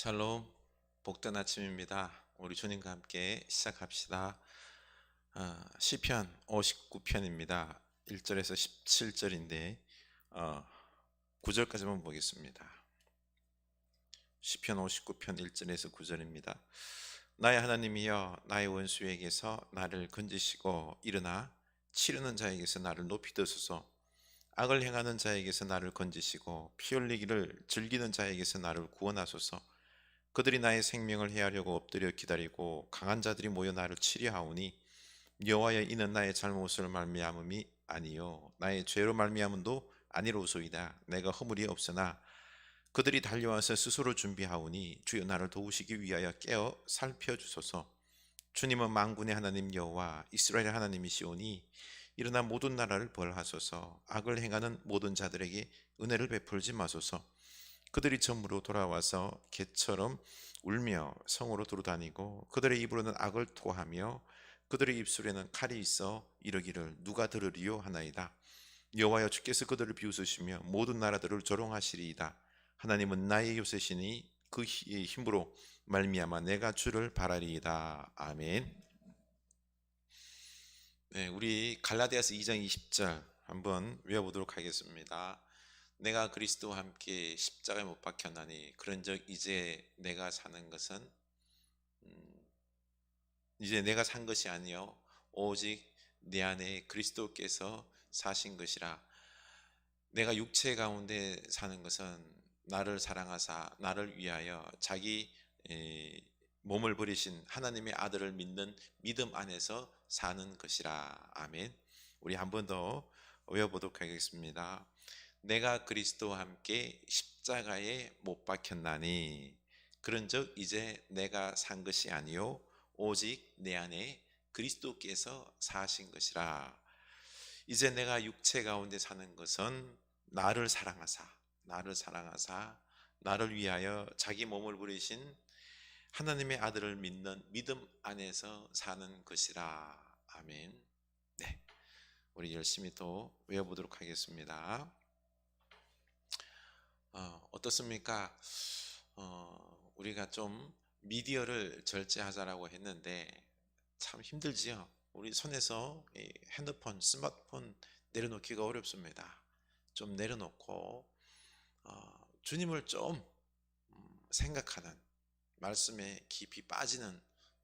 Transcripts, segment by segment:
샬롬, 복된 아침입니다. 우리 주님과 함께 시작합시다. 시편 59편입니다. 1절에서 17절인데 9절까지만 보겠습니다. 시편 59편 1절에서 9절입니다. 나의 하나님이여, 나의 원수에게서 나를 건지시고 일어나 치르는 자에게서 나를 높이 드소서. 악을 행하는 자에게서 나를 건지시고 피 흘리기를 즐기는 자에게서 나를 구원하소서. 그들이 나의 생명을 해하려고 엎드려 기다리고 강한 자들이 모여 나를 치려하오니 여호와여, 이는 나의 잘못을 말미암음이 아니요 나의 죄로 말미암음도 아니로소이다. 내가 허물이 없으나 그들이 달려와서 스스로 준비하오니 주여, 나를 도우시기 위하여 깨어 살펴주소서. 주님은 만군의 하나님 여호와 이스라엘 하나님이시오니 일어나 모든 나라를 벌하소서. 악을 행하는 모든 자들에게 은혜를 베풀지 마소서. 그들이 전부로 돌아와서 개처럼 울며 성으로 두루다니고 그들의 입으로는 악을 토하며 그들의 입술에는 칼이 있어 이르기를 누가 들으리요 하나이다. 여호와여, 주께서 그들을 비웃으시며 모든 나라들을 조롱하시리이다. 하나님은 나의 요새시니 그 힘으로 말미암아 내가 주를 바라리이다. 아멘. 네, 우리 갈라디아서 2장 20절 한번 외워보도록 하겠습니다. 내가 그리스도와 함께 십자가에 못 박혔나니 그런즉 이제 내가 사는 것은 이제 내가 산 것이 아니요 오직 내 안에 그리스도께서 사신 것이라. 내가 육체 가운데 사는 것은 나를 사랑하사 나를 위하여 자기 몸을 버리신 하나님의 아들을 믿는 믿음 안에서 사는 것이라. 아멘. 우리 한 번 더 외워보도록 하겠습니다. 내가 그리스도와 함께 십자가에 못 박혔나니 그런즉 이제 내가 산 것이 아니요 오직 내 안에 그리스도께서 사신 것이라. 이제 내가 육체 가운데 사는 것은 나를 사랑하사 나를 위하여 자기 몸을 부리신 하나님의 아들을 믿는 믿음 안에서 사는 것이라. 아멘. 네, 우리 열심히 또 외워보도록 하겠습니다. 어떻습니까? 우리가 좀 미디어를 절제하자라고 했는데 참 힘들지요. 우리 손에서 이 핸드폰, 스마트폰 내려놓기가 어렵습니다. 좀 내려놓고 주님을 좀 생각하는, 말씀에 깊이 빠지는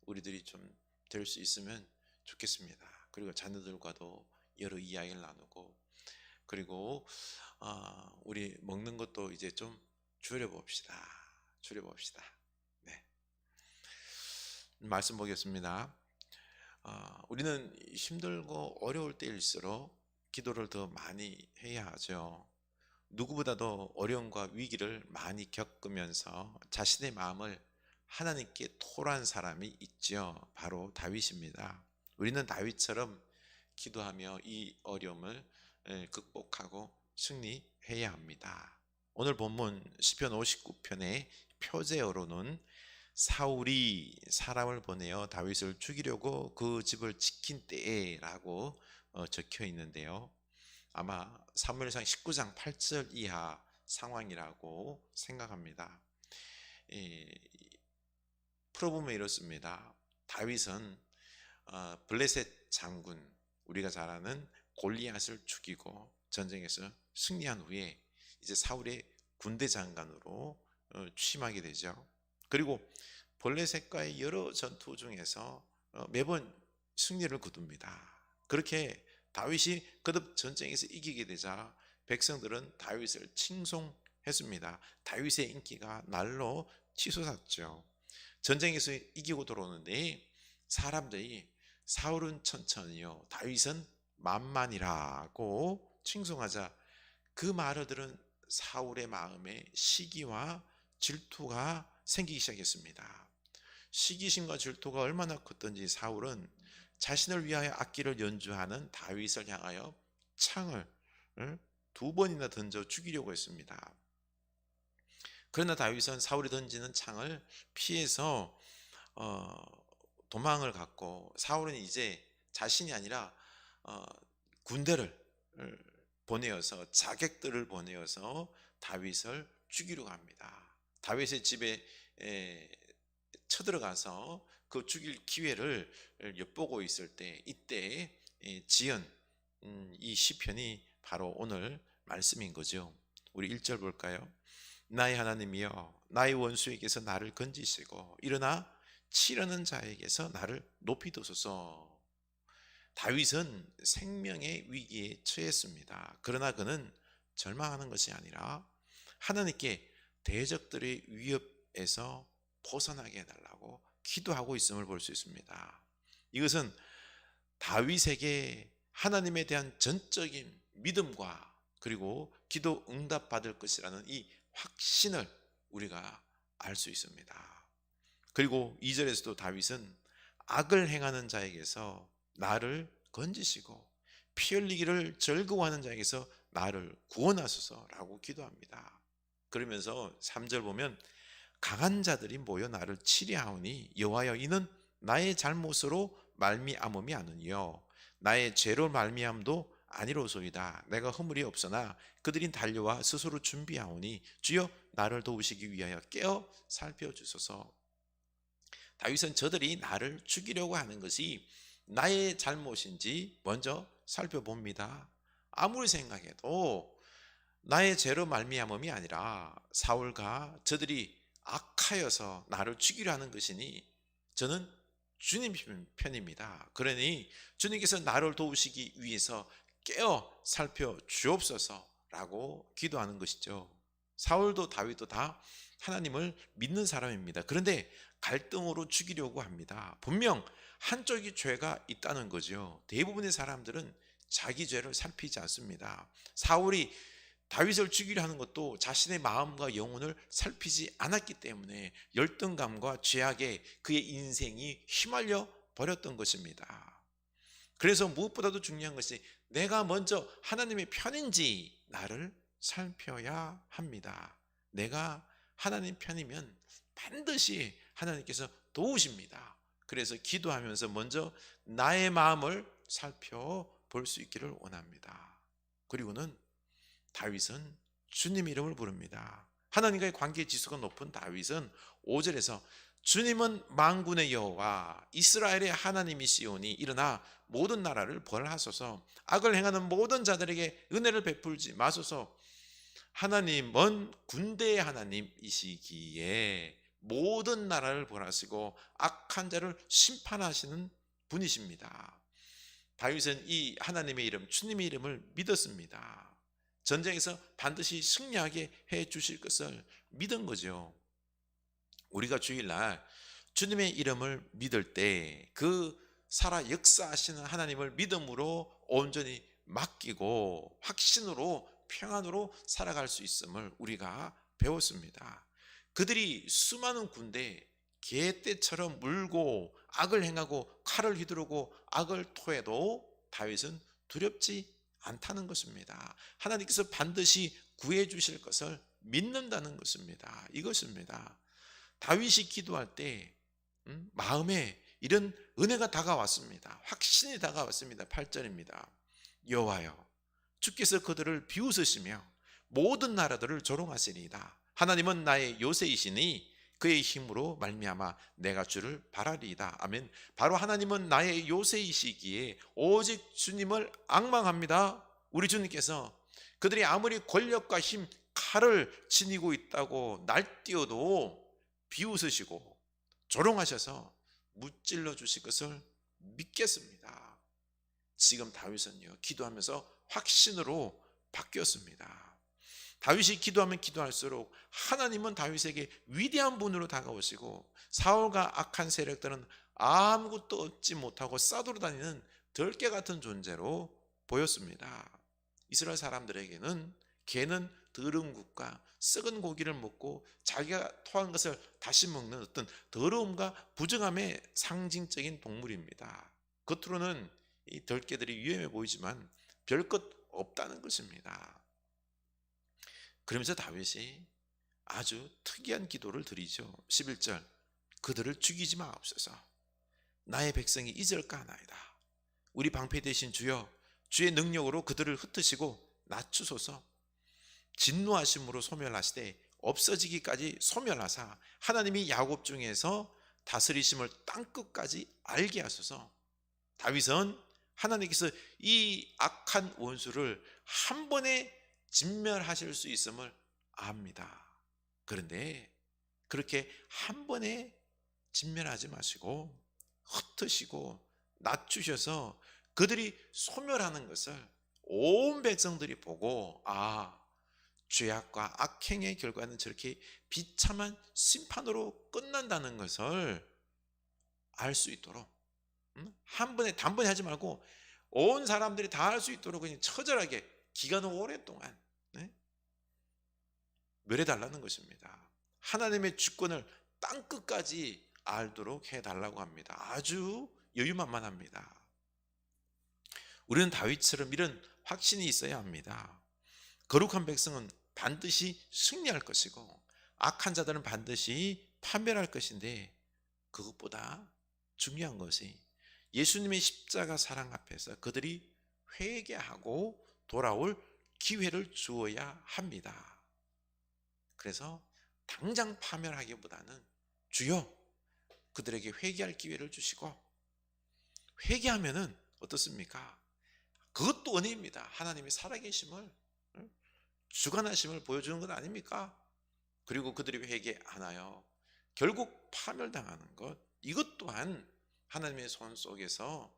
우리들이 좀 될 수 있으면 좋겠습니다. 그리고 자녀들과도 여러 이야기를 나누고, 그리고 우리 먹는 것도 이제 좀 줄여봅시다. 네, 말씀 보겠습니다. 우리는 힘들고 어려울 때일수록 기도를 더 많이 해야 하죠. 누구보다도 어려움과 위기를 많이 겪으면서 자신의 마음을 하나님께 토로한 사람이 있죠. 바로 다윗입니다. 우리는 다윗처럼 기도하며 이 어려움을 극복하고 승리해야 합니다. 오늘 본문 시편 59편의 표제어로는 사울이 사람을 보내어 다윗을 죽이려고 그 집을 지킨 때라고 적혀 있는데요. 아마 사무엘상 19장 8절 이하 상황이라고 생각합니다. 풀어보면 이렇습니다. 다윗은 블레셋 장군, 우리가 잘 아는 골리앗을 죽이고 전쟁에서 승리한 후에 이제 사울의 군대 장관으로 취임하게 되죠. 그리고 블레셋과의 여러 전투 중에서 매번 승리를 거둡니다. 그렇게 다윗이 거듭 전쟁에서 이기게 되자 백성들은 다윗을 칭송했습니다. 다윗의 인기가 날로 치솟았죠. 전쟁에서 이기고 들어오는데 사람들이 사울은 천천히요 다윗은 만만이라고 칭송하자 그 말을 들은 사울의 마음에 시기와 질투가 생기기 시작했습니다. 시기심과 질투가 얼마나 컸던지 사울은 자신을 위하여 악기를 연주하는 다윗을 향하여 창을 2번이나 던져 죽이려고 했습니다. 그러나 다윗은 사울이 던지는 창을 피해서 도망을 갔고, 사울은 이제 자신이 아니라 군대를 보내어서 자객들을 보내어서 다윗을 죽이려고 합니다. 다윗의 집에 쳐들어가서 그 죽일 기회를 엿보고 있을 때, 이때 지은 이 시편이 바로 오늘 말씀인 거죠. 우리 1절 볼까요? 나의 하나님이여, 나의 원수에게서 나를 건지시고 일어나 치려는 자에게서 나를 높이 두소서. 다윗은 생명의 위기에 처했습니다. 그러나 그는 절망하는 것이 아니라 하나님께 대적들의 위협에서 벗어나게 해달라고 기도하고 있음을 볼 수 있습니다. 이것은 다윗에게 하나님에 대한 전적인 믿음과 그리고 기도 응답받을 것이라는 이 확신을 우리가 알 수 있습니다. 그리고 2절에서도 다윗은 악을 행하는 자에게서 나를 건지시고 피 흘리기를 즐거워하는 자에게서 나를 구원하소서라고 기도합니다. 그러면서 3절 보면 강한 자들이 모여 나를 치리하오니 여호와여, 이는 나의 잘못으로 말미암음이 아니요 나의 죄로 말미암도 아니로소이다. 내가 허물이 없으나 그들이 달려와 스스로 준비하오니 주여 나를 도우시기 위하여 깨어 살펴주소서. 다윗은 저들이 나를 죽이려고 하는 것이 나의 잘못인지 먼저 살펴봅니다. 아무리 생각해도 나의 죄로 말미암음이 아니라 사울과 저들이 악하여서 나를 죽이려 하는 것이니 저는 주님 편입니다. 그러니 주님께서 나를 도우시기 위해서 깨어 살펴 주옵소서라고 기도하는 것이죠. 사울도 다윗도 다 하나님을 믿는 사람입니다. 그런데 갈등으로 죽이려고 합니다. 분명 한쪽이 죄가 있다는 거죠. 대부분의 사람들은 자기 죄를 살피지 않습니다. 사울이 다윗을 죽이려 하는 것도 자신의 마음과 영혼을 살피지 않았기 때문에 열등감과 죄악에 그의 인생이 휘말려 버렸던 것입니다. 그래서 무엇보다도 중요한 것이 내가 먼저 하나님의 편인지 나를 살펴야 합니다. 내가 하나님 편이면 반드시 하나님께서 도우십니다. 그래서 기도하면서 먼저 나의 마음을 살펴볼 수 있기를 원합니다. 그리고는 다윗은 주님 이름을 부릅니다. 하나님과의 관계 지수가 높은 다윗은 5절에서 주님은 만군의 여호와 이스라엘의 하나님이시오니 일어나 모든 나라를 벌하소서. 악을 행하는 모든 자들에게 은혜를 베풀지 마소서. 하나님은 군대의 하나님이시기에 모든 나라를 벌하시고 악한 자를 심판하시는 분이십니다. 다윗은 이 하나님의 이름, 주님의 이름을 믿었습니다. 전쟁에서 반드시 승리하게 해 주실 것을 믿은 거죠. 우리가 주일날 주님의 이름을 믿을 때 그 살아 역사하시는 하나님을 믿음으로 온전히 맡기고 확신으로 평안으로 살아갈 수 있음을 우리가 배웠습니다. 그들이 수많은 군대 개떼처럼 물고 악을 행하고 칼을 휘두르고 악을 토해도 다윗은 두렵지 않다는 것입니다. 하나님께서 반드시 구해 주실 것을 믿는다는 것입니다. 이것입니다. 다윗이 기도할 때 마음에 이런 은혜가 다가왔습니다. 확신이 다가왔습니다. 8절입니다. 여호와여, 주께서 그들을 비웃으시며 모든 나라들을 조롱하시리이다. 하나님은 나의 요새이시니 그의 힘으로 말미암아 내가 주를 바라리이다. 아멘. 바로 하나님은 나의 요새이시기에 오직 주님을 앙망합니다. 우리 주님께서 그들이 아무리 권력과 힘, 칼을 지니고 있다고 날뛰어도 비웃으시고 조롱하셔서 무찔러 주실 것을 믿겠습니다. 지금 다윗은요, 기도하면서 확신으로 바뀌었습니다. 다윗이 기도하면 기도할수록 하나님은 다윗에게 위대한 분으로 다가오시고 사울과 악한 세력들은 아무것도 얻지 못하고 싸돌아다니는 들개 같은 존재로 보였습니다. 이스라엘 사람들에게는 개는 더러운 것과 썩은 고기를 먹고 자기가 토한 것을 다시 먹는 어떤 더러움과 부정함의 상징적인 동물입니다. 겉으로는 이 들개들이 위험해 보이지만 별것 없다는 것입니다. 그러면서 다윗이 아주 특이한 기도를 드리죠. 11절, 그들을 죽이지 마옵소서. 나의 백성이 잊을까 하나이다. 우리 방패 되신 주여, 주의 능력으로 그들을 흩으시고 낮추소서. 진노하심으로 소멸하시되 없어지기까지 소멸하사 하나님이 야곱 중에서 다스리심을 땅끝까지 알게 하소서. 다윗은 하나님께서 이 악한 원수를 한 번에 진멸하실 수 있음을 압니다. 그런데 그렇게 한 번에 진멸하지 마시고 흩으시고 낮추셔서 그들이 소멸하는 것을 온 백성들이 보고, 아, 죄악과 악행의 결과는 저렇게 비참한 심판으로 끝난다는 것을 알 수 있도록, 한 번에 단번에 하지 말고 온 사람들이 다 할 수 있도록 그냥 처절하게 기간을 오랫동안 멸해달라는 것입니다. 하나님의 주권을 땅끝까지 알도록 해달라고 합니다. 아주 여유만만합니다. 우리는 다윗처럼 이런 확신이 있어야 합니다. 거룩한 백성은 반드시 승리할 것이고 악한 자들은 반드시 파멸할 것인데, 그것보다 중요한 것이 예수님의 십자가 사랑 앞에서 그들이 회개하고 돌아올 기회를 주어야 합니다. 그래서 당장 파멸하기보다는 주여 그들에게 회개할 기회를 주시고, 회개하면은 어떻습니까? 그것도 은혜입니다. 하나님이 살아계심을, 주관하심을 보여주는 것 아닙니까? 그리고 그들이 회개 안 하여 결국 파멸당하는 것, 이것 또한 하나님의 손 속에서,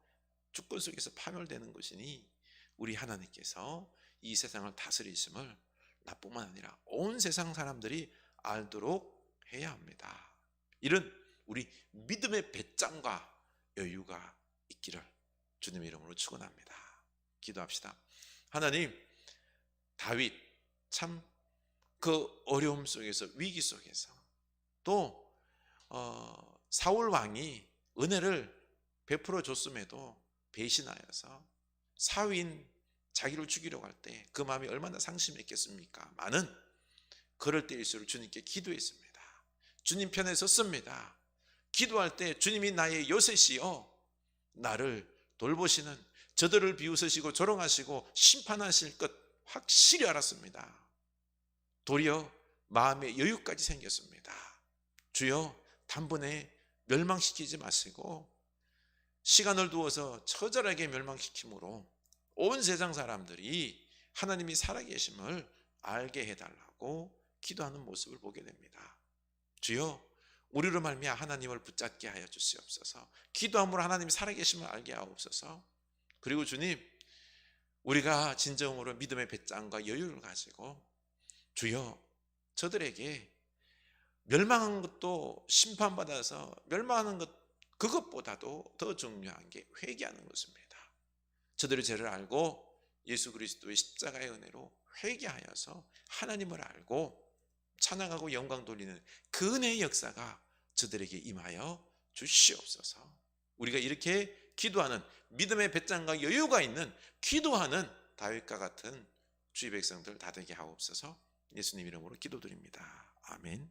주권 속에서 파멸되는 것이니 우리 하나님께서 이 세상을 다스리심을 나뿐만 아니라 온 세상 사람들이 알도록 해야 합니다. 이런 우리 믿음의 배짱과 여유가 있기를 주님의 이름으로 축원합니다. 기도합시다. 하나님, 다윗 참 그 어려움 속에서, 위기 속에서 또 사울 왕이 은혜를 베풀어 줬음에도 배신하여서 사위인 자기를 죽이려고 할 때 그 마음이 얼마나 상심했겠습니까? 많은 그럴 때일수록 주님께 기도했습니다. 주님 편에 섰습니다. 기도할 때 주님이 나의 요새시여 나를 돌보시는, 저들을 비웃으시고 조롱하시고 심판하실 것 확실히 알았습니다. 도리어 마음의 여유까지 생겼습니다. 주여 단번에 멸망시키지 마시고 시간을 두어서 처절하게 멸망시킴으로 온 세상 사람들이 하나님이 살아계심을 알게 해달라고 기도하는 모습을 보게 됩니다. 주여 우리로 말미암아 하나님을 붙잡게 하여 주시옵소서. 기도함으로 하나님이 살아계심을 알게 하옵소서. 그리고 주님, 우리가 진정으로 믿음의 배짱과 여유를 가지고 주여 저들에게 멸망한 것도 심판받아서 멸망하는 것, 그것보다도 더 중요한 게 회개하는 것입니다. 저들의 죄를 알고 예수 그리스도의 십자가의 은혜로 회개하여서 하나님을 알고 찬양하고 영광 돌리는 그 은혜의 역사가 저들에게 임하여 주시옵소서. 우리가 이렇게 기도하는 믿음의 배짱과 여유가 있는 기도하는 다윗과 같은 주의 백성들 다 되게 하옵소서. 예수님 이름으로 기도드립니다. 아멘.